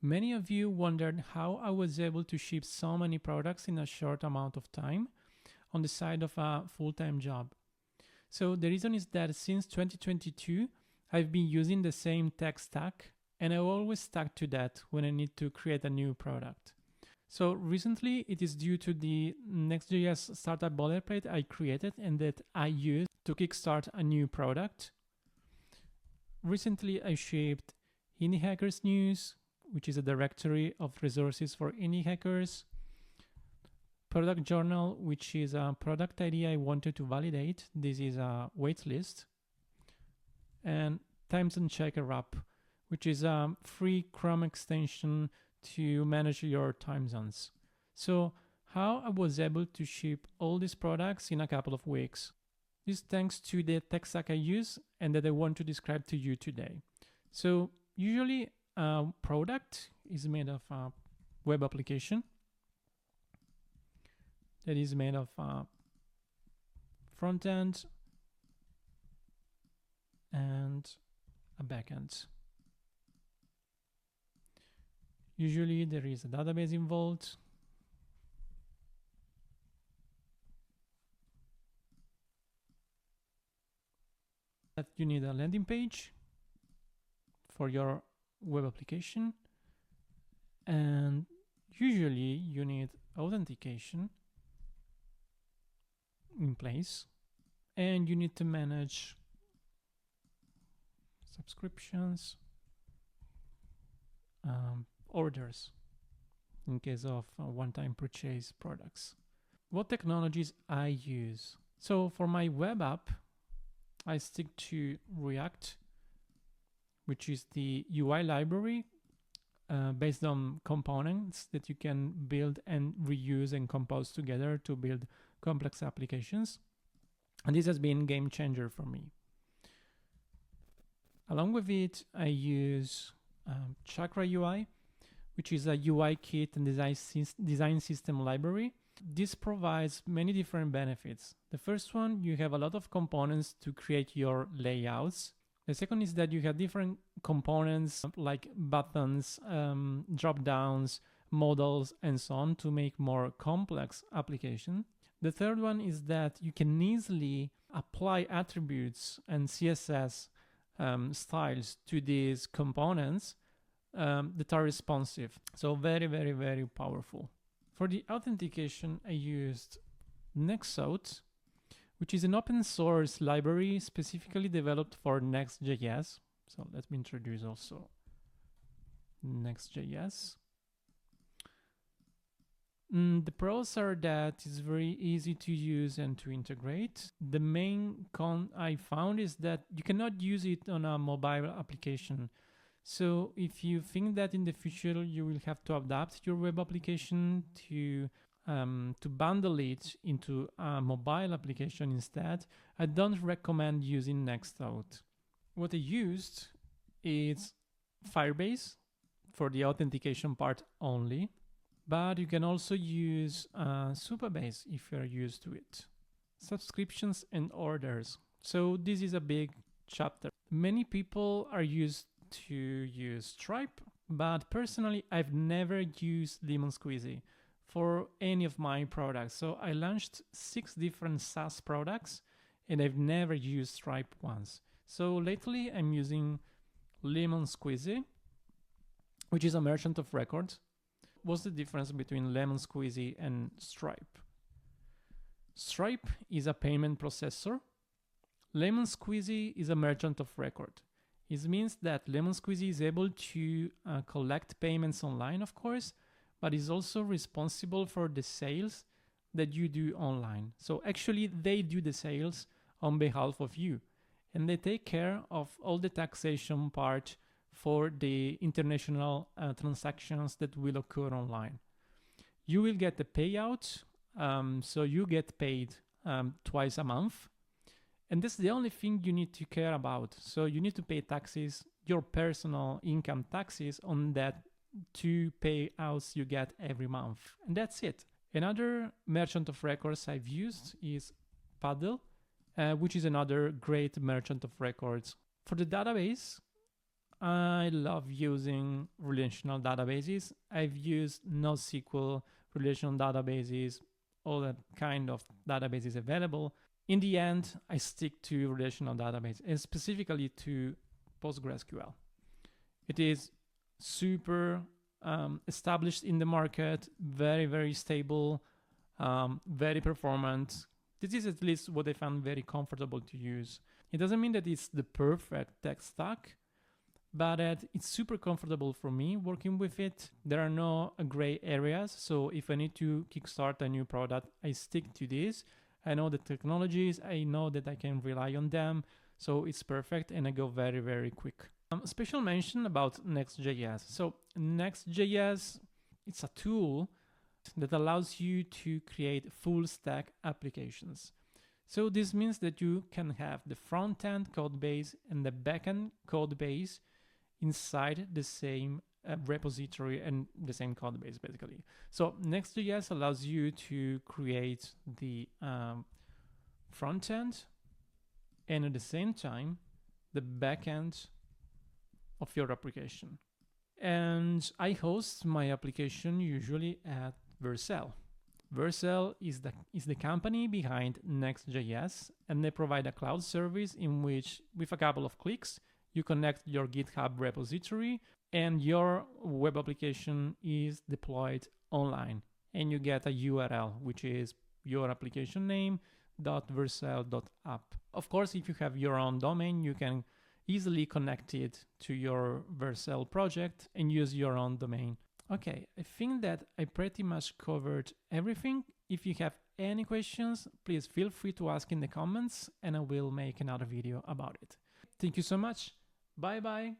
Many of you wondered how I was able to ship so many products in a short amount of time on the side of a full-time job. So the reason is that since 2022, I've been using the same tech stack, and I always stuck to that when I need to create a new product. So recently, it is due to the Next.js startup boilerplate I created and that I used to kickstart a new product. Recently, I shipped Indie Hackers News, which is a directory of resources for indie hackers, Product Journal, which is a product idea I wanted to validate. This is a waitlist. And Times and Checker app, which is a free Chrome extension to manage your time zones. So how I was able to ship all these products in a couple of weeks. This thanks to the tech stack I use and that I want to describe to you today. So usually a product is made of a web application that is made of a front end and a backend. Usually there is a database involved. That you need a landing page for your web application, and usually you need authentication in place, and you need to manage subscriptions, orders in case of one-time purchase products. What technologies I use? So for my web app, I stick to React, which is the UI library based on components that you can build and reuse and compose together to build complex applications. And this has been a game changer for me. Along with it, I use ChakraUI, which is a UI kit and design system library. This provides many different benefits. The first one, you have a lot of components to create your layouts. The second is that you have different components like buttons, drop downs, modals, and so on to make more complex applications. The third one is that you can easily apply attributes and CSS styles to these components that are responsive. So very, very, very powerful. For the authentication, I used Next.js, which is an open source library specifically developed for Next.js. So let me introduce also Next.js. The pros are that it's very easy to use and to integrate. The main con I found is that you cannot use it on a mobile application. So if you think that in the future you will have to adapt your web application to bundle it into a mobile application instead, I don't recommend using Next.js. What I used is Firebase for the authentication part only, but you can also use Supabase if you're used to it. Subscriptions and orders. So this is a big chapter. Many people are used to use Stripe, but personally I've never used Lemon Squeezy for any of my products. So I launched 6 different SaaS products and I've never used Stripe once. So lately I'm using Lemon Squeezy, which is a merchant of record. What's the difference between Lemon Squeezy and Stripe? Stripe is a payment processor. Lemon Squeezy is a merchant of record. It means that Lemon Squeezy is able to collect payments online, of course, but is also responsible for the sales that you do online. So actually, they do the sales on behalf of you, and they take care of all the taxation part for the international transactions that will occur online. You will get a payout, so you get paid twice a month. And that's the only thing you need to care about. So you need to pay taxes, your personal income taxes on that 2 payouts you get every month. And that's it. Another merchant of records I've used is Paddle, which is another great merchant of records. For the database, I love using relational databases. I've used NoSQL, relational databases, all that kind of databases available. In the end, I stick to relational database and specifically to PostgreSQL. It is super established in the market, very, very stable, very performant. This is at least what I found very comfortable to use. It doesn't mean that it's the perfect tech stack, but it's super comfortable for me working with it. There are no gray areas, so if I need to kickstart a new product, I stick to this. I know the technologies, I know that I can rely on them, so it's perfect and I go very, very quick. Special mention about Next.js. So Next.js, it's a tool that allows you to create full stack applications. So this means that you can have the front-end code base and the back-end code base inside the same repository and the same code base, basically. So Next.js allows you to create the front-end and at the same time the back-end of your application. And I host my application usually at Vercel. Vercel is the company behind Next.js, and they provide a cloud service in which, with a couple of clicks, you connect your GitHub repository and your web application is deployed online. And you get a URL, which is your application name .vercel.app. Of course, if you have your own domain, you can easily connect it to your Vercel project and use your own domain. Okay, I think that I pretty much covered everything. If you have any questions, please feel free to ask in the comments and I will make another video about it. Thank you so much. Bye bye.